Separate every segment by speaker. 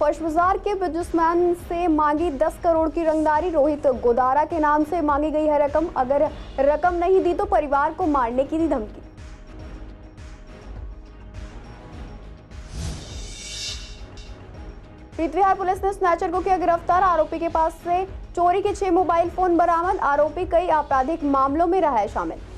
Speaker 1: फर्श बाजार के बिजनेसमैन से मांगी 10 करोड़ की रंगदारी। रोहित गोदारा के नाम से मांगी गई है रकम, अगर रकम नहीं दी तो परिवार को मारने की दी धमकी। प्रीतविहार पुलिस ने स्नैचर को किया गिरफ्तार। आरोपी के पास से चोरी के 6 मोबाइल फोन बरामद। आरोपी कई आपराधिक मामलों में रहा है शामिल।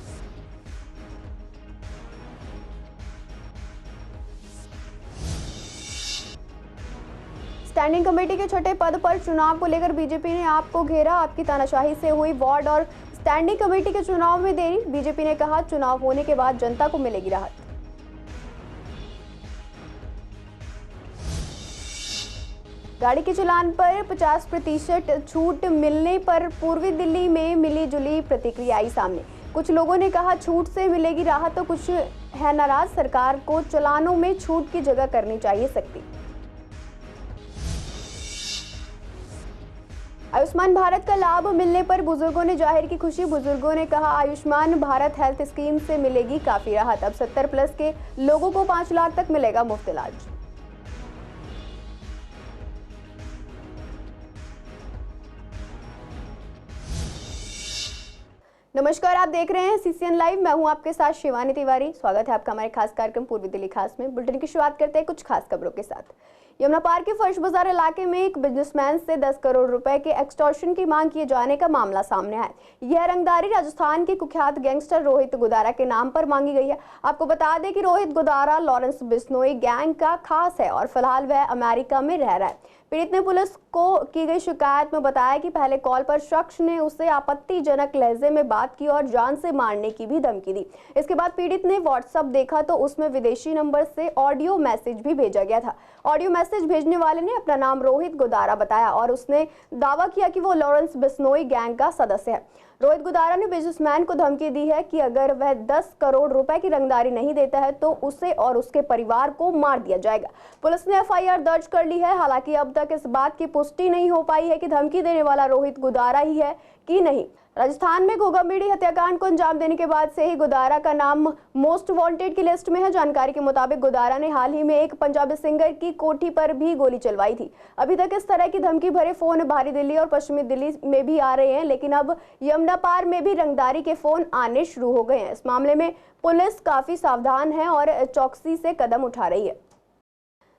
Speaker 1: स्टैंडिंग कमेटी के छठे पद पर चुनाव को लेकर बीजेपी ने आप को घेरा। आपकी तानाशाही से हुई वार्ड और स्टैंडिंग कमेटी के चुनाव में देरी। बीजेपी ने कहा चुनाव होने के बाद जनता को मिलेगी राहत। गाड़ी के चालान पर 50% छूट मिलने पर पूर्वी दिल्ली में मिली जुली प्रतिक्रिया आई सामने। कुछ लोगों ने कहा छूट से मिलेगी राहत तो कुछ है नाराज। सरकार को चालानों में छूट की जगह करनी चाहिए सख्ती। आयुष्मान भारत का लाभ मिलने पर बुजुर्गों ने जाहिर की खुशी। बुजुर्गों ने कहा आयुष्मान भारत हेल्थ स्कीम से मिलेगी काफी राहत। अब 70 प्लस के लोगों को 5 लाख तक मिलेगा मुफ्त इलाज। नमस्कार, आप देख रहे हैं सीसीएन लाइव। मैं हूं आपके साथ शिवानी तिवारी। स्वागत है आपका हमारे खास कार्यक्रम पूर्वी दिल्ली खास में। बुलेटिन की शुरुआत करते हैं कुछ खास खबरों के साथ। यमुना पार के फर्श बाजार इलाके में एक बिजनेसमैन से 10 करोड़ रुपए के एक्सटॉर्शन की मांग किए जाने का मामला सामने आया। यह रंगदारी राजस्थान के कुख्यात गैंगस्टर रोहित गोदारा के नाम पर मांगी गई है। आपको बता दें कि रोहित गोदारा लॉरेंस बिश्नोई गैंग का खास है और फिलहाल वह अमेरिका में रह रहा है। पीड़ित ने पुलिस को की गई शिकायत में बताया कि पहले कॉल पर शख्स ने उसे आपत्तिजनक लहजे में बात की और जान से मारने की भी धमकी दी। इसके बाद पीड़ित ने व्हाट्सएप देखा तो उसमें विदेशी नंबर से ऑडियो मैसेज भी भेजा गया था। ऑडियो मैसेज भेजने वाले ने अपना नाम रोहित गोदारा बताया और उसने दावा किया कि वो लॉरेंस बिश्नोई गैंग का सदस्य है। रोहित गोदारा ने बिजनेसमैन को धमकी दी है कि अगर वह 10 करोड़ रुपए की रंगदारी नहीं देता है तो उसे और उसके परिवार को मार दिया जाएगा। पुलिस ने एफआईआर दर्ज कर ली है। हालांकि अब तक इस बात की पुष्टि नहीं हो पाई है कि धमकी देने वाला रोहित गोदारा ही है कि नहीं। राजस्थान में घोघामेडी हत्याकांड को अंजाम देने के बाद से ही गोदारा का नाम मोस्ट वांटेड की लिस्ट में है। जानकारी के मुताबिक गोदारा ने हाल ही में एक पंजाबी सिंगर की कोठी पर भी गोली चलवाई थी। अभी तक इस तरह की धमकी भरे फोन बाहरी दिल्ली और पश्चिमी दिल्ली में भी आ रहे हैं, लेकिन अब यमुना पार में भी रंगदारी के फोन आने शुरू हो गए हैं। इस मामले में पुलिस काफी सावधान है और चौकसी से कदम उठा रही है।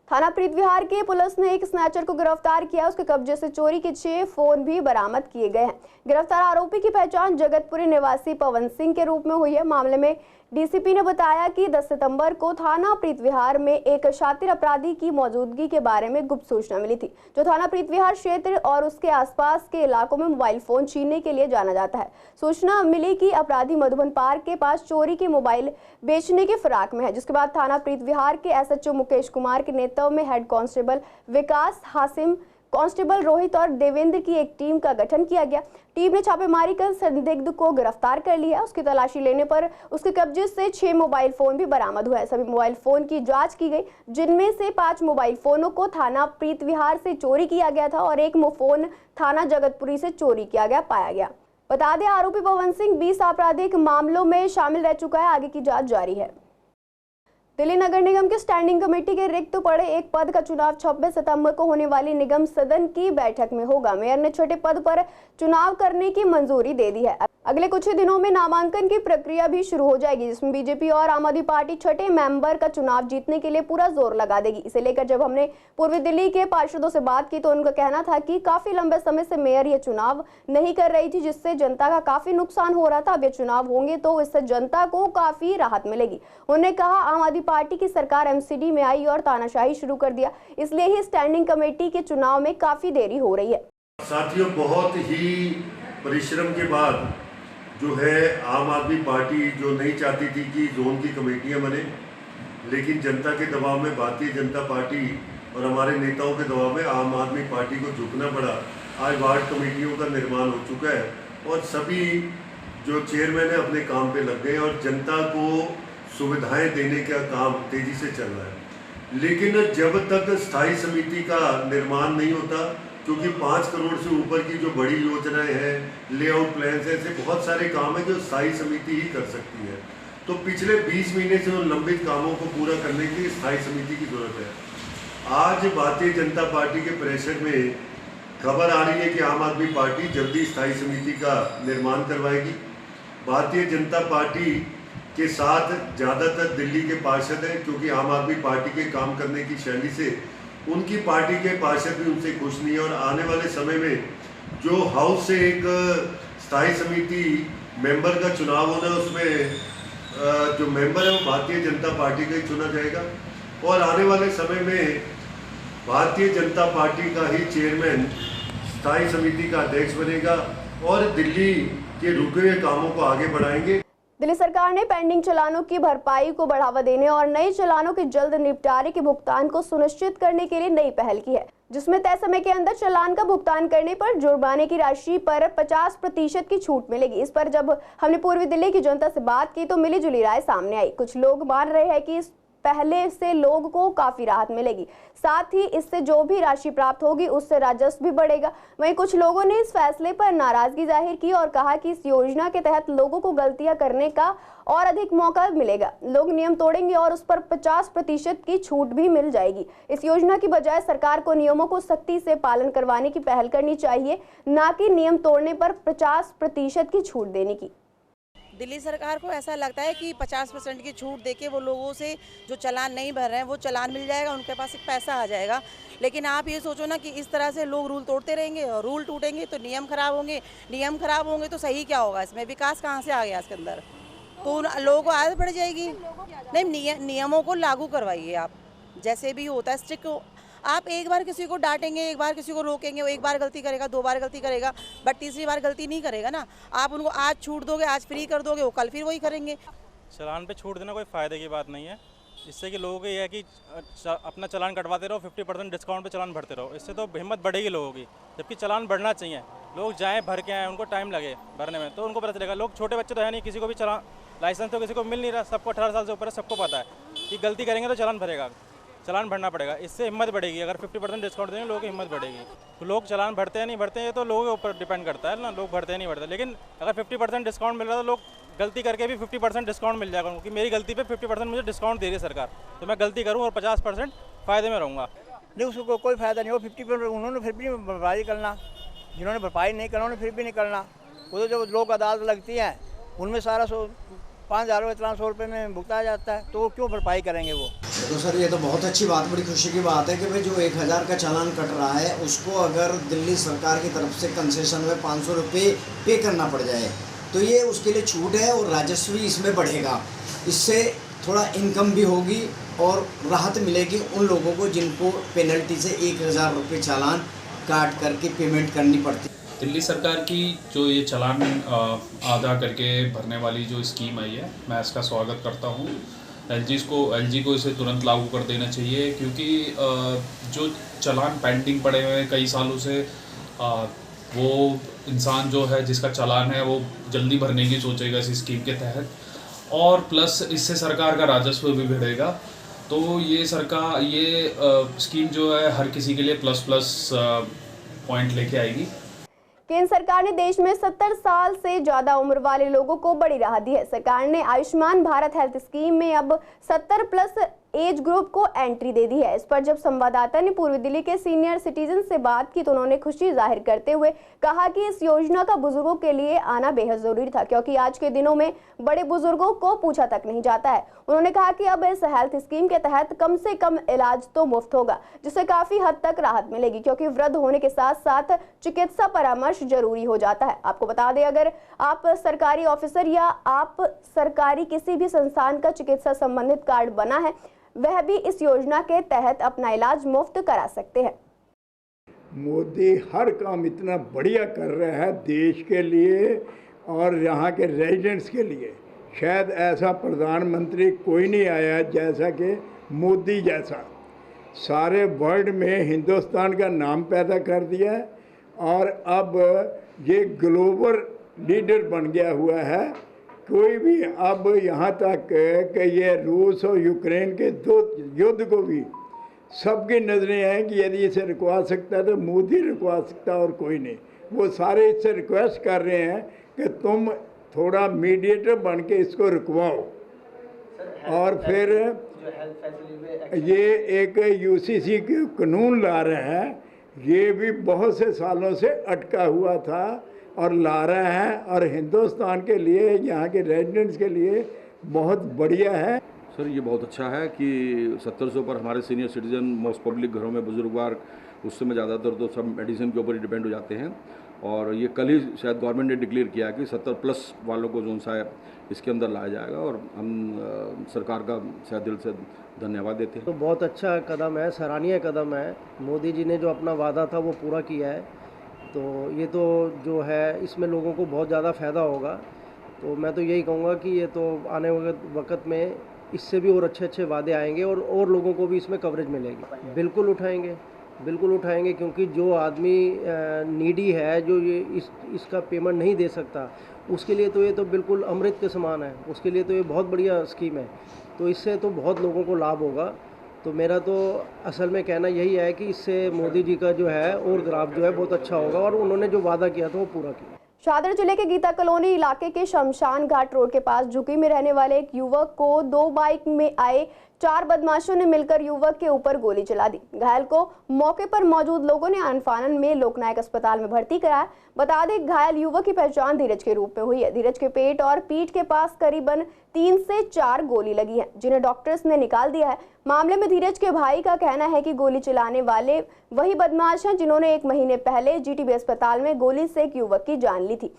Speaker 1: थाना प्रीतविहार की पुलिस ने एक स्नैचर को गिरफ्तार किया। उसके कब्जे से चोरी के 6 फोन भी बरामद किए गए हैं। गिरफ्तार आरोपी की पहचान जगतपुरी निवासी पवन सिंह के रूप में हुई है। मामले में डीसीपी ने बताया कि 10 सितंबर को थाना प्रीतविहार में एक शातिर अपराधी की मौजूदगी के बारे में गुप्त सूचना मिली थी, जो थाना प्रीतविहार क्षेत्र और उसके आसपास के इलाकों में मोबाइल फोन छीनने के लिए जाना जाता है। सूचना मिली कि अपराधी मधुबन पार्क के पास चोरी के मोबाइल बेचने के फिराक में है, जिसके बाद थाना प्रीतविहार के एसएचओ मुकेश कुमार के नेतृत्व में हेड कांस्टेबल विकास, हासिम, कांस्टेबल रोहित और देवेंद्र की एक टीम का गठन किया गया। टीम ने छापेमारी कर संदिग्ध को गिरफ्तार कर लिया। उसकी तलाशी लेने पर उसके कब्जे से 6 मोबाइल फोन भी बरामद हुए। सभी मोबाइल फोन की जांच की गई, जिनमें से 5 मोबाइल फोनों को थाना प्रीतविहार से चोरी किया गया था और एक फोन थाना जगतपुरी से चोरी किया गया पाया गया। बता दें आरोपी पवन सिंह 20 आपराधिक मामलों में शामिल रह चुका है। आगे की जाँच जारी है। दिल्ली नगर निगम के स्टैंडिंग कमेटी के रिक्त पड़े एक पद का चुनाव 26 सितंबर को होने वाली निगम सदन की बैठक में होगा। मेयर ने छठे पद पर चुनाव करने की मंजूरी दे दी है। अगले कुछ ही दिनों में नामांकन की प्रक्रिया भी शुरू हो जाएगी, जिसमें बीजेपी और आम आदमी पार्टी छठे मेंबर का चुनाव जीतने के लिए पूरा जोर लगा देगी। इसे लेकर जब हमने पूर्वी दिल्ली के पार्षदों से बात की तो उनका कहना था कि काफी लंबे समय से मेयर ये चुनाव नहीं कर रही थी, जिससे जनता का काफी नुकसान हो रहा था। अब ये चुनाव होंगे तो इससे जनता को काफी राहत मिलेगी। उन्होंने कहा आम आदमी पार्टी की सरकार एमसीडी में आई और तानाशाही शुरू कर दिया, इसलिए ही स्टैंडिंग कमेटी के चुनाव में काफी देरी हो रही है।
Speaker 2: साथियों, बहुत ही परिश्रम के बाद जो है आम आदमी पार्टी जो नहीं चाहती थी कि जोन की कमेटियां बने, लेकिन जनता के दबाव में भारतीय जनता पार्टी और हमारे नेताओं के दबाव में आम आदमी पार्टी को झुकना पड़ा। आज वार्ड कमेटियों का निर्माण हो चुका है और सभी जो चेयरमैन है अपने काम पे लग गए और जनता को सुविधाएं देने का काम तेजी से चल रहा है। लेकिन जब तक स्थायी समिति का निर्माण नहीं होता, क्योंकि 5 करोड़ से ऊपर की जो बड़ी योजनाएं हैं, लेआउट प्लान है, ऐसे बहुत सारे काम है जो स्थायी समिति ही कर सकती है। तो पिछले 20 महीने से उन लंबित कामों को पूरा करने के लिए स्थायी समिति की जरूरत है। आज भारतीय जनता पार्टी के प्रेशर में खबर आ रही है कि आम आदमी पार्टी जल्दी स्थायी समिति का निर्माण करवाएगी। भारतीय जनता पार्टी के साथ ज़्यादातर दिल्ली के पार्षद हैं, क्योंकि आम आदमी पार्टी के काम करने की शैली से उनकी पार्टी के पार्षद भी उनसे खुश नहीं है। और आने वाले समय में जो हाउस से एक स्थायी समिति मेंबर का चुनाव होना है, उसमें जो मेंबर है वो भारतीय जनता पार्टी का ही चुना जाएगा। और आने वाले समय में भारतीय जनता पार्टी का ही चेयरमैन स्थायी समिति का अध्यक्ष बनेगा और दिल्ली के रुके हुए कामों को आगे बढ़ाएंगे।
Speaker 1: दिल्ली सरकार ने पेंडिंग चालानों की भरपाई को बढ़ावा देने और नए चालानों के जल्द निपटारे के भुगतान को सुनिश्चित करने के लिए नई पहल की है, जिसमें तय समय के अंदर चालान का भुगतान करने पर जुर्माने की राशि पर 50% की छूट मिलेगी। इस पर जब हमने पूर्वी दिल्ली की जनता से बात की तो मिली जुली राय सामने आई। कुछ लोग मान रहे हैं कि इस पहले से लोगों को काफी राहत मिलेगी, साथ ही इससे जो भी राशि प्राप्त होगी उससे राजस्व भी बढ़ेगा। वहीं कुछ लोगों ने इस फैसले पर नाराजगी जाहिर की और कहा कि इस योजना के तहत लोगों को गलतियां करने का और अधिक मौका मिलेगा। लोग नियम तोड़ेंगे और उस पर 50% की छूट भी मिल जाएगी। इस योजना की बजाय सरकार को नियमों को सख्ती से पालन करवाने की पहल करनी चाहिए, न कि नियम तोड़ने पर 50% की छूट देने की।
Speaker 3: दिल्ली सरकार को ऐसा लगता है कि 50% की छूट देके वो लोगों से जो चालान नहीं भर रहे हैं वो चालान मिल जाएगा, उनके पास एक पैसा आ जाएगा। लेकिन आप ये सोचो ना कि इस तरह से लोग रूल तोड़ते रहेंगे और रूल टूटेंगे तो नियम खराब होंगे, नियम खराब होंगे तो सही क्या होगा, इसमें विकास कहाँ से आ गया इसके अंदर, तो लोगों को आदत पड़ जाएगी। नहीं, नियमों को लागू करवाइए आप, जैसे भी होता है स्ट्रिक्ट। आप एक बार किसी को डांटेंगे, एक बार किसी को रोकेंगे, वो एक बार गलती करेगा, 2 बार गलती करेगा, बट तीसरी बार गलती नहीं करेगा ना। आप उनको आज छूट दोगे, आज फ्री कर दोगे, वो कल फिर वही करेंगे।
Speaker 4: चालान पे छूट देना कोई फ़ायदे की बात नहीं है। इससे कि लोगों को ये है कि अपना चालान कटवाते रहो, 50% डिस्काउंट पे चालान भरते रहो, इससे तो हिम्मत बढ़ेगी लोगों की। जबकि चालान बढ़ना चाहिए, लोग जाएँ भर के आएँ, उनको टाइम लगे भरने में तो उनको पता चलेगा। लोग छोटे बच्चे तो है नहीं, किसी को भी चालान लाइसेंस तो किसी को मिल नहीं रहा, सबको 18 साल से ऊपर है, सबको पता है कि गलती करेंगे तो चालान भरेगा, चालान भरना पड़ेगा। इससे हिम्मत बढ़ेगी। अगर 50% डिस्काउंट देंगे लोगों की हिम्मत बढ़ेगी। तो लोग चालान भरते हैं नहीं भरते हैं ये तो लोगों के ऊपर डिपेंड करता है ना, लोग भरते हैं नहीं भरते। लेकिन अगर 50% डिस्काउंट मिल रहा है तो लोग गलती करके भी 50% डिस्काउंट मिल जाएगा, क्योंकि मेरी गलती पे 50% मुझे डिस्काउंट दे रही है सरकार, तो मैं गलती करूँ और 50% फ़ायदे में रहूँगा।
Speaker 5: नहीं, उसको कोई फ़ायदा नहीं हो। 50% उन्होंने फिर भी भरपाई करना, जिन्होंने भरपाई नहीं करना उन्होंने फिर भी नहीं करना। वो तो जब लोग अदालत लगती हैं उनमें सारा 5,000 इतना 100 रुपये में भुगताया जाता है, तो वो क्यों भरपाई करेंगे वो।
Speaker 6: तो सर ये तो बहुत अच्छी बात, बड़ी खुशी की बात है कि भाई जो 1000 का चालान कट रहा है उसको अगर दिल्ली सरकार की तरफ से कंसेशन में 500 रुपये पे करना पड़ जाए तो ये उसके लिए छूट है और राजस्व भी इसमें बढ़ेगा। इससे थोड़ा इनकम भी होगी और राहत मिलेगी उन लोगों को जिनको पेनल्टी से 1000 रुपये चालान काट करके पेमेंट करनी पड़ती है।
Speaker 7: दिल्ली सरकार की जो ये चालान आधा करके भरने वाली जो स्कीम आई है, मैं इसका स्वागत करता हूँ। एलजी को इसे तुरंत लागू कर देना चाहिए, क्योंकि जो चालान पेंडिंग पड़े हुए हैं कई सालों से, वो इंसान जो है जिसका चालान है वो जल्दी भरने की सोचेगा इस स्कीम के तहत, और प्लस इससे सरकार का राजस्व भी बढ़ेगा। तो ये स्कीम जो है हर किसी के लिए प्लस पॉइंट लेके आएगी।
Speaker 1: केंद्र सरकार ने देश में 70 साल से ज्यादा उम्र वाले लोगों को बड़ी राहत दी है। सरकार ने आयुष्मान भारत हेल्थ स्कीम में अब 70+ एज ग्रुप को एंट्री दे दी है। इस पर जब संवाददाता ने पूर्वी दिल्ली के सीनियर सिटीजन से बात की तो उन्होंने खुशी जाहिर करते हुए कहा कि इस योजना का बुजुर्गों के लिए आना बेहद जरूरी था, क्योंकि आज के दिनों में बड़े बुजुर्गों को पूछा तक नहीं जाता है। उन्होंने कहा कि अब इस हेल्थ स्कीम के तहत कम से कम इलाज तो मुफ्त होगा, जिससे काफी हद तक राहत मिलेगी, क्योंकि वृद्ध होने के साथ साथ चिकित्सा परामर्श जरूरी हो जाता है। आपको बता दें, अगर आप सरकारी ऑफिसर या आप सरकारी किसी भी संस्थान का चिकित्सा संबंधित कार्ड बना है, वह भी इस योजना के तहत अपना इलाज मुफ्त करा सकते हैं।
Speaker 8: मोदी हर काम इतना बढ़िया कर रहा है देश के लिए और यहाँ के रेजिडेंट्स के लिए। शायद ऐसा प्रधानमंत्री कोई नहीं आया जैसा कि मोदी जैसा। सारे वर्ल्ड में हिंदुस्तान का नाम पैदा कर दिया है और अब ये ग्लोबल लीडर बन गया हुआ है। कोई भी अब यहाँ तक कि ये रूस और यूक्रेन के 2 युद्ध को भी सबकी नज़रें हैं कि यदि इसे रुकवा सकता है तो मोदी रुकवा सकता है और कोई नहीं। वो सारे इससे रिक्वेस्ट कर रहे हैं कि तुम थोड़ा मीडिएटर बन के इसको रुकवाओ। और फिर
Speaker 9: जो हेल्थ फैसिलिटी में
Speaker 8: ये एक यूसीसी कानून ला रहे हैं, ये भी बहुत से सालों से अटका हुआ था और ला रहे हैं, और हिंदुस्तान के लिए, यहाँ के रेजिडेंट्स के लिए बहुत बढ़िया है।
Speaker 10: सर ये बहुत अच्छा है कि 70 से ऊपर हमारे सीनियर सिटीजन, मोस्ट पब्लिक घरों में बुजुर्गवार उस समय ज़्यादातर तो सब मेडिसिन के ऊपर ही डिपेंड हो जाते हैं, और ये कल ही शायद गवर्नमेंट ने डिक्लेयर किया कि 70+ वालों को जो सा है इसके अंदर लाया जाएगा, और हम सरकार का शायद दिल से धन्यवाद देते हैं।
Speaker 9: तो बहुत अच्छा कदम है, सराहनीय कदम है। मोदी जी ने जो अपना वादा था वो पूरा किया है, तो ये तो जो है इसमें लोगों को बहुत ज़्यादा फ़ायदा होगा। तो मैं तो यही कहूँगा कि ये तो आने वाले वक्त में इससे भी और अच्छे वादे आएंगे और लोगों को भी इसमें कवरेज मिलेगी। बिल्कुल उठाएंगे, क्योंकि जो आदमी नीडी है, जो ये इसका पेमेंट नहीं दे सकता, उसके लिए तो ये तो बिल्कुल अमृत के समान है, उसके लिए तो ये बहुत बढ़िया स्कीम है। तो इससे तो बहुत लोगों को लाभ होगा। तो मेरा तो असल में कहना यही है कि इससे मोदी जी का जो है और ग्राफ जो है बहुत अच्छा होगा, और उन्होंने जो वादा किया था वो पूरा किया।
Speaker 1: शाहदरा जिले के गीता कॉलोनी इलाके के शमशान घाट रोड के पास झुग्गी में रहने वाले एक युवक को 2 बाइक में आए 4 बदमाशों ने मिलकर युवक के ऊपर गोली चला दी। घायल को मौके पर मौजूद लोगों ने अनफानन में लोकनायक अस्पताल में भर्ती कराया। बता दें, घायल युवक की पहचान धीरज के रूप में हुई है। धीरज के पेट और पीठ के पास करीबन 3 से 4 गोली लगी है, जिन्हें डॉक्टर्स ने निकाल दिया है। मामले में धीरज के भाई का कहना है कि गोली चलाने वाले वही बदमाश हैं जिन्होंने 1 महीने पहले जीटीबी अस्पताल में गोली से एक युवक की जान ली थी।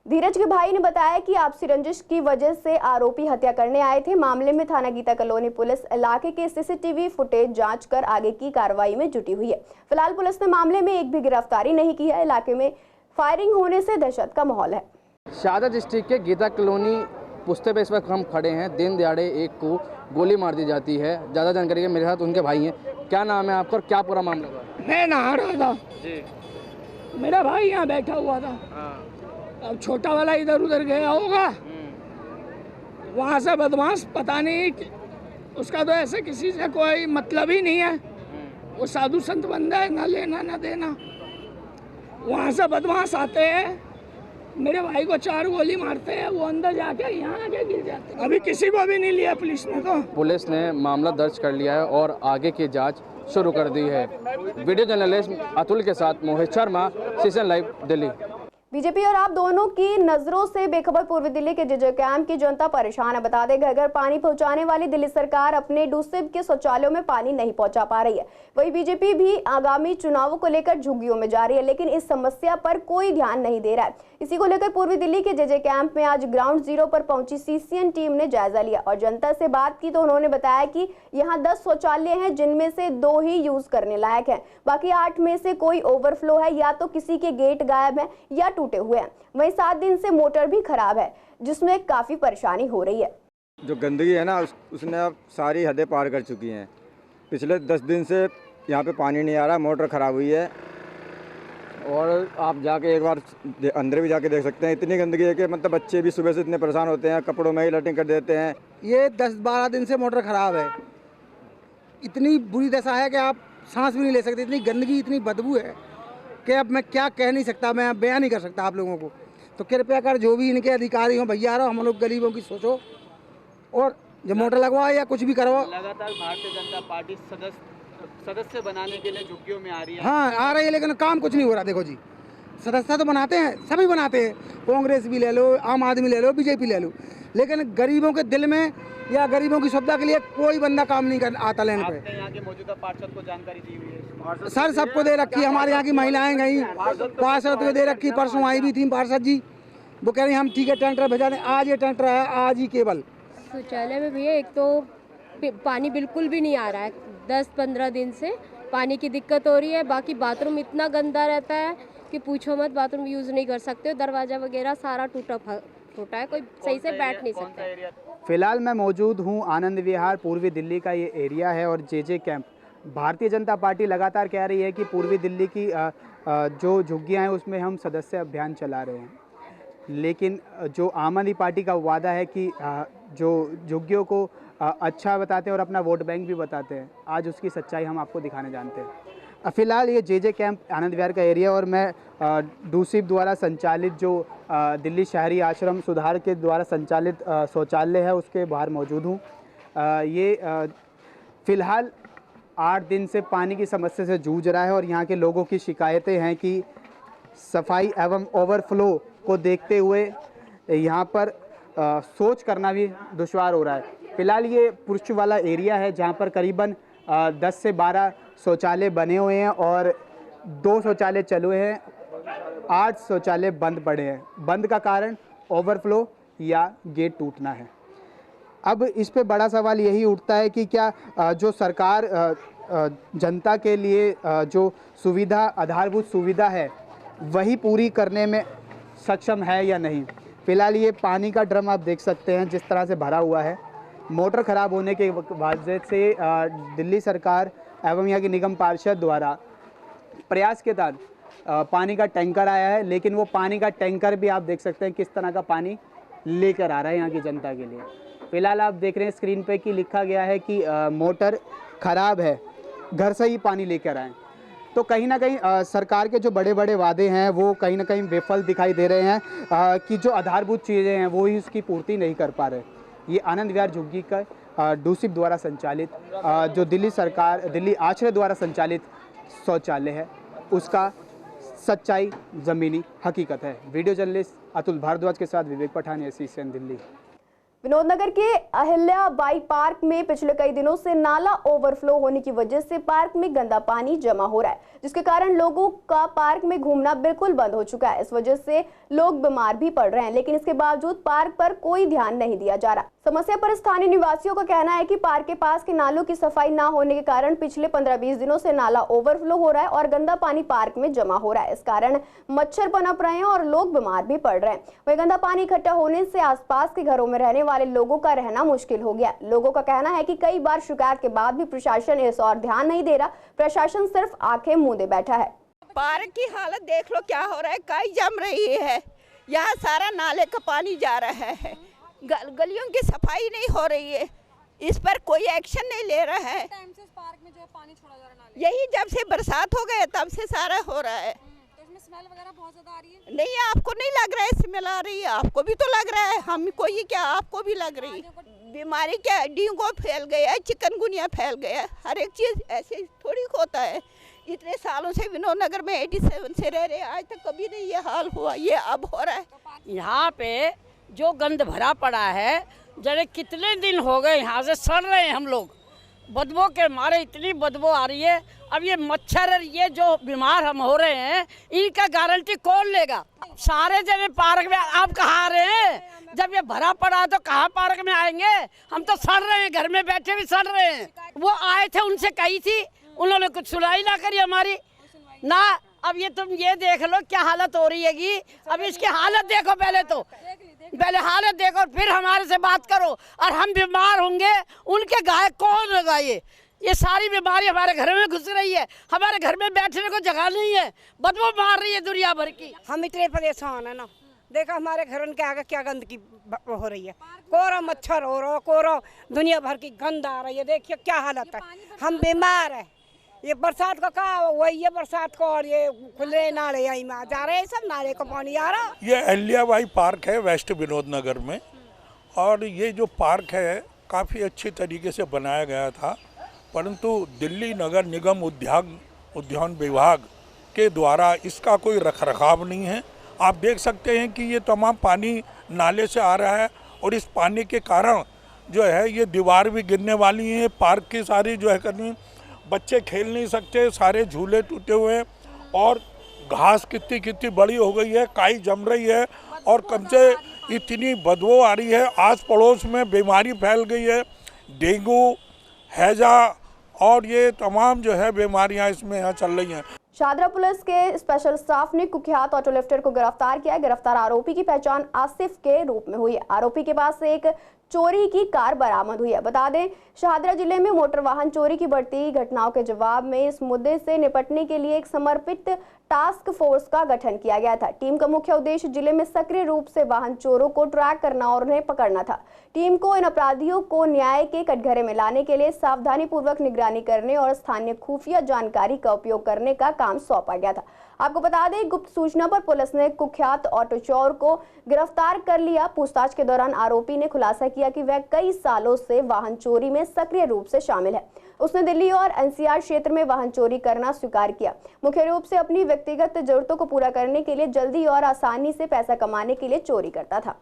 Speaker 1: धीरज के भाई ने बताया कि आपसी रंजिश की वजह से आरोपी हत्या करने आए थे। मामले में थाना गीता कॉलोनी पुलिस इलाके के सीसीटीवी फुटेज जांच कर आगे की कार्रवाई में जुटी हुई है। फिलहाल पुलिस ने मामले में एक भी गिरफ्तारी नहीं की है। इलाके में फायरिंग होने से दहशत का माहौल है।
Speaker 11: शाहदरा डिस्ट्रिक्ट के गीता कॉलोनी पुस्ते पे इस वक्त हम खड़े हैं। दिन दिहाड़े एक को गोली मार दी जाती है। ज़्यादा जानकारी के मेरे साथ उनके भाई हैं। क्या नाम है आपका और क्या पूरा मामला हुआ?
Speaker 12: मैं नहा रहा था
Speaker 11: जी,
Speaker 12: मेरा भाई यहाँ बैठा हुआ था। अब छोटा वाला इधर उधर गया होगा, वहाँ से बदमाश, पता नहीं उसका तो ऐसे किसी से कोई मतलब ही नहीं है, वो साधु संत बंदा है, ना लेना ना देना। वहाँ से बदमाश आते हैं, मेरे भाई को 4 गोली मारते हैं, वो अंदर जाके यहाँ आके गिर जाते हैं। अभी किसी को भी नहीं लिया पुलिस ने। तो
Speaker 11: पुलिस ने मामला दर्ज कर लिया है और आगे की जांच शुरू कर दी है। वीडियो जर्नलिस्ट अतुल के साथ Mohit Sharma, season live, Delhi.
Speaker 1: BJP और आप दोनों की नजरों से बेखबर पूर्वी दिल्ली के जेजे कैंप की जनता परेशान है। बता दें, घर घर पानी पहुंचाने वाली दिल्ली सरकार अपने डूसिब के शौचालयों में पानी नहीं पहुंचा पा रही है। वहीं बीजेपी भी आगामी चुनावों को लेकर झुग्गियों में जा रही है, लेकिन इस समस्या पर कोई ध्यान नहीं दे रहा है। इसी को लेकर पूर्वी दिल्ली के जेजे कैंप में आज ग्राउंड जीरो पर पहुंची सीसीएन टीम ने जायजा लिया और जनता से बात की तो उन्होंने बताया कि यहाँ 10 शौचालय हैं, जिनमें से 2 ही यूज करने लायक हैं। बाकी 8 में से कोई ओवरफ्लो है, या तो किसी के गेट गायब है या टूटे हुए हैं। वहीं 7 दिन से मोटर भी खराब है, जिसमें काफी परेशानी हो रही है।
Speaker 13: जो गंदगी है ना, उसने अब सारी हदें पार कर चुकी हैं। पिछले 10 दिन से यहाँ पे पानी नहीं आ रहा, मोटर खराब हुई है, और आप जाके एक बार अंदर भी जाके देख सकते हैं। इतनी गंदगी है कि मतलब बच्चे भी सुबह से इतने परेशान होते हैं, कपड़ों में ही लैट्रिन कर देते हैं।
Speaker 14: ये 10-12 दिन से मोटर ख़राब है। इतनी बुरी दशा है कि आप सांस भी नहीं ले सकते। इतनी गंदगी, इतनी बदबू है कि अब मैं क्या कह नहीं सकता, मैं बयान नहीं कर सकता आप लोगों को। तो कृपया कर जो भी इनके अधिकारी हों, भैया रहो, हम लोग गरीबों की सोचो और जो मोटर लगवाओ या कुछ भी करवाओ।
Speaker 9: लगातार भारतीय जनता पार्टी सदस्य बनाने के लिए झुग्गियों में आ रही है।
Speaker 14: हाँ, आ रही है, लेकिन काम कुछ नहीं हो रहा। देखो जी, सदस्य तो बनाते हैं, सभी बनाते हैं, कांग्रेस भी ले लो, आम आदमी ले लो, बीजेपी ले लो, लेकिन गरीबों के दिल में या गरीबों की सुविधा के लिए कोई बंदा काम नहीं कर आता लेने पे।
Speaker 9: आपने यहाँ के मौजूदा पार्षद को जानकारी दी हुई है?
Speaker 14: सर, सबको दे रखी है। हमारे यहाँ की महिलाएं गई, पार्षद को दे रखी। परसों आई भी थी पार्षद जी, वो कह रही हम ठीक है टेंडर भेजा दें। आज ये टेंडर है, आज ही केवल
Speaker 15: शौचालय में भैया एक तो पानी बिल्कुल भी नहीं आ रहा है। 10-15 दिन से पानी की दिक्कत हो रही है। बाकी बाथरूम इतना गंदा रहता है कि पूछो मत, बाथरूम यूज़ नहीं कर सकते हो। दरवाज़ा वगैरह सारा टूटा फूटा है, कोई सही से बैठ नहीं सकता।
Speaker 16: फिलहाल मैं मौजूद हूँ आनंद विहार, पूर्वी दिल्ली का ये एरिया है और JJ camp. Bharatiya Janata party लगातार कह रही है कि पूर्वी दिल्ली की जो झुग्गियाँ हैं उसमें हम सदस्य अभियान चला रहे हैं, लेकिन जो आम आदमी पार्टी का वादा है कि जो झुग्गियों को अच्छा बताते हैं और अपना वोट बैंक भी बताते हैं, आज उसकी सच्चाई हम आपको दिखाने जानते हैं। फ़िलहाल ये जेजे कैंप आनंद विहार का एरिया और मैं डूसिब द्वारा संचालित जो दिल्ली शहरी आश्रम सुधार के द्वारा संचालित शौचालय है उसके बाहर मौजूद हूँ। ये फ़िलहाल 8 दिन से पानी की समस्या से जूझ रहा है और यहाँ के लोगों की शिकायतें हैं कि सफाई एवं ओवरफ्लो को देखते हुए यहाँ पर सोच करना भी दुश्वार हो रहा है। फ़िलहाल ये पुरुष वाला एरिया है जहाँ पर करीबन 10 से 12 शौचालय बने हुए हैं और 2 शौचालय चले हुए हैं, 8 शौचालय बंद पड़े हैं। बंद का कारण ओवरफ्लो या गेट टूटना है। अब इस पे बड़ा सवाल यही उठता है कि क्या जो सरकार जनता के लिए जो सुविधा, आधारभूत सुविधा है, वही पूरी करने में सक्षम है या नहीं। फ़िलहाल ये पानी का ड्रम आप देख सकते हैं जिस तरह से भरा हुआ है। मोटर ख़राब होने के वजह से दिल्ली सरकार एवं यहाँ की निगम पार्षद द्वारा प्रयास के तहत पानी का टैंकर आया है, लेकिन वो पानी का टैंकर भी आप देख सकते हैं किस तरह का पानी लेकर आ रहा है यहाँ की जनता के लिए। फ़िलहाल आप देख रहे हैं स्क्रीन पे कि लिखा गया है कि मोटर ख़राब है, घर से ही पानी लेकर आएँ। तो कहीं ना कहीं सरकार के जो बड़े बड़े वादे हैं वो कहीं ना कहीं विफल दिखाई दे रहे हैं कि जो आधारभूत चीज़ें हैं वो ही उसकी पूर्ति नहीं कर पा रहे। ये आनंद विहार झुग्गी का डूसिप द्वारा संचालित जो दिल्ली आश्रय द्वारा संचालित शौचालय है, उसका सच्चाई ज़मीनी हकीकत है। वीडियो जर्नलिस्ट अतुल भारद्वाज के साथ विवेक पठानिया, सीसीएन दिल्ली।
Speaker 1: विनोदनगर के अहिल्याबाई पार्क में पिछले कई दिनों से नाला ओवरफ्लो होने की वजह से पार्क में गंदा पानी जमा हो रहा है, जिसके कारण लोगों का पार्क में घूमना बिल्कुल बंद हो चुका है। इस वजह से लोग बीमार भी पड़ रहे हैं, लेकिन इसके बावजूद पार्क पर कोई ध्यान नहीं दिया जा रहा। समस्या पर स्थानीय निवासियों का कहना है कि पार्क के पास के नालों की सफाई न होने के कारण पिछले 15-20 दिनों से नाला ओवरफ्लो हो रहा है और गंदा पानी पार्क में जमा हो रहा है। इस कारण मच्छर पनप रहे हैं और लोग बीमार भी पड़ रहे हैं। वही गंदा पानी इकट्ठा होने से आसपास के घरों में रहने वाले लोगों का रहना मुश्किल हो गया। लोगों का कहना है कि कई बार शिकायत के बाद भी प्रशासन इस और ध्यान नहीं दे रहा। प्रशासन सिर्फ आंखें मूंदे बैठा है।
Speaker 17: पार्क की हालत देख लो क्या हो रहा है, काई जम रही है, यहाँ सारा नाले का पानी जा रहा है, गलियों की सफाई नहीं हो रही है, इस पर कोई एक्शन नहीं ले रहा है।
Speaker 18: टाइम से पार्क में जो पानी छोड़ा जा रहा है नाले,
Speaker 17: यही जब से बरसात हो गए तब से सारा हो रहा है।
Speaker 18: तो इसमें स्मेल वगैरह बहुत ज्यादा आ रही है।
Speaker 17: नहीं, आपको नहीं लग रहा है स्मेल आ रही है? आपको भी तो लग रहा है, हमको ही क्या आपको भी लग रही है। बीमारी क्या, डेंगू फैल गया, चिकनगुनिया फैल गया, हर एक चीज ऐसे थोड़ी होता है। इतने सालों से विनोदनगर में 87 से रह रहे, आज तक कभी नहीं ये हाल हुआ, ये अब हो रहा है।
Speaker 19: यहाँ पे जो गंद भरा पड़ा है, जरे कितने दिन हो गए यहाँ से सड़ रहे हैं हम लोग, बदबू के मारे इतनी बदबू आ रही है। अब ये मच्छर, ये जो बीमार हम हो रहे हैं, इनका गारंटी कौन लेगा? सारे जने पार्क में आप कहाँ आ रहे हैं? जब ये भरा पड़ा तो कहाँ पार्क में आएंगे? हम तो सड़ रहे हैं, घर में बैठे भी सड़ रहे हैं। वो आए थे, उनसे कही थी, उन्होंने कुछ सुनाई ना करी हमारी ना। अब ये तुम ये देख लो क्या हालत हो रही हैगी। अब इसकी हालत देखो, पहले हालत देखो, फिर हमारे से बात करो। और हम बीमार होंगे, उनके गाय कौन होगा? ये सारी बीमारी हमारे घर में घुस रही है, हमारे घर में बैठने को जगह नहीं है, बदबू मार रही है दुनिया भर की।
Speaker 20: हम इतने परेशान है ना, देखा हमारे घर के आगे क्या गंदगी हो रही है, कोरा मच्छर हो रहा, कोरा दुनिया भर की गंद आ रही है। देखिए क्या हालत है, हम बीमार है। ये बरसात का वही है, बरसात को और ये खुले नाले यही में जा रहे हैं, सब नाले का पानी आ रहा।
Speaker 21: ये अहिल्याबाई पार्क है वेस्ट विनोदनगर में, और ये जो पार्क है काफ़ी अच्छी तरीके से बनाया गया था, परंतु दिल्ली नगर निगम उद्यान विभाग के द्वारा इसका कोई रखरखाव नहीं है। आप देख सकते हैं कि ये तमाम पानी नाले से आ रहा है और इस पानी के कारण जो है ये दीवार भी गिरने वाली है, पार्क की सारी जो है करनी, बच्चे खेल नहीं सकते, सारे झूले टूटे हुए हैं और घास कितनी बड़ी हो गई है, काई जम रही है और कब से इतनी बदबू आ रही है। आस पड़ोस में बीमारी फैल गई है, डेंगू, हैजा और ये तमाम जो है बीमारियां इसमें यहाँ चल रही हैं।
Speaker 1: शाहदरा पुलिस के स्पेशल स्टाफ ने कुख्यात ऑटो लिफ्टर को गिरफ्तार किया। गिरफ्तार आरोपी की पहचान आसिफ के रूप में हुई है। आरोपी के पास से एक चोरी की कार बरामद हुई है। बता दें, शाहदरा जिले में मोटर वाहन चोरी की बढ़ती घटनाओं के जवाब में इस मुद्दे से निपटने के लिए एक समर्पित टास्क फोर्स का गठन किया गया था। टीम का मुख्य उद्देश्य जिले में सक्रिय रूप से वाहन चोरों को ट्रैक करना और उन्हें पकड़ना था। टीम को इन अपराधियों को न्याय के कटघरे में लाने के लिए सावधानी पूर्वक निगरानी करने और स्थानीय खुफिया जानकारी का उपयोग करने का काम सौंपा गया था। आपको बता दें, गुप्त सूचना पर पुलिस ने कुख्यात ऑटो चोर को गिरफ्तार कर लिया। पूछताछ के दौरान आरोपी ने खुलासा किया किया कि वह कई सालों से वाहन चोरी में सक्रिय रूप से शामिल है। उसने दिल्ली और एनसीआर क्षेत्र में वाहन चोरी करना स्वीकार किया। मुख्य रूप से अपनी व्यक्तिगत जरूरतों को पूरा करने के लिए जल्दी और आसानी से पैसा कमाने के लिए चोरी करता था।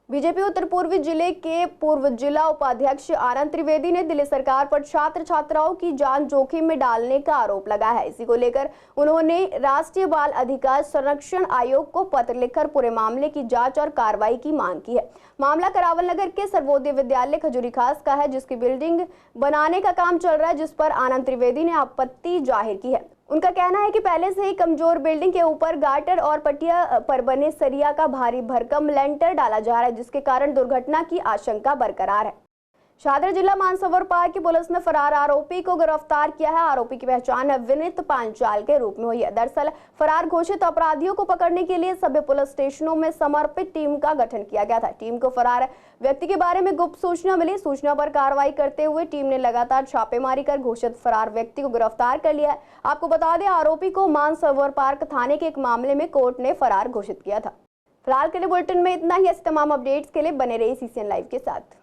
Speaker 1: बीजेपी उत्तर पूर्वी जिले के पूर्व जिला उपाध्यक्ष आनंद त्रिवेदी ने दिल्ली सरकार पर छात्र छात्राओं की जान जोखिम में डालने का आरोप लगाया है। इसी को लेकर उन्होंने राष्ट्रीय बाल अधिकार संरक्षण आयोग को पत्र लिखकर पूरे मामले की जांच और कार्रवाई की मांग की है। मामला करावल नगर के सर्वोदय विद्यालय खजूरी खास का है, जिसकी बिल्डिंग बनाने का काम चल रहा है, जिस पर आनंद त्रिवेदी ने आपत्ति जाहिर की है। उनका कहना है कि पहले से ही कमजोर बिल्डिंग के ऊपर गाटर और पटिया पर बने सरिया का भारी भरकम लेंटर डाला जा रहा है, जिसके कारण दुर्घटना की आशंका बरकरार है। शाहदरा जिला मानसरोवर पार्क की पुलिस ने फरार आरोपी को गिरफ्तार किया है। आरोपी की पहचान विनीत पांचाल के रूप में हुई है। दरअसल फरार घोषित अपराधियों को पकड़ने के लिए सभी पुलिस स्टेशनों में समर्पित टीम का गठन किया गया था। टीम को फरार व्यक्ति के बारे में गुप्त सूचना मिली। सूचना पर कार्रवाई करते हुए टीम ने लगातार छापेमारी कर घोषित फरार व्यक्ति को गिरफ्तार कर लिया है। आपको बता दें, आरोपी को मानसरोवर पार्क थाने के एक मामले में कोर्ट ने फरार घोषित किया था। फिलहाल के लिए बुलेटिन में इतना ही। ऐसे तमाम अपडेट्स के लिए बने रहिए सीसीएन लाइव के साथ।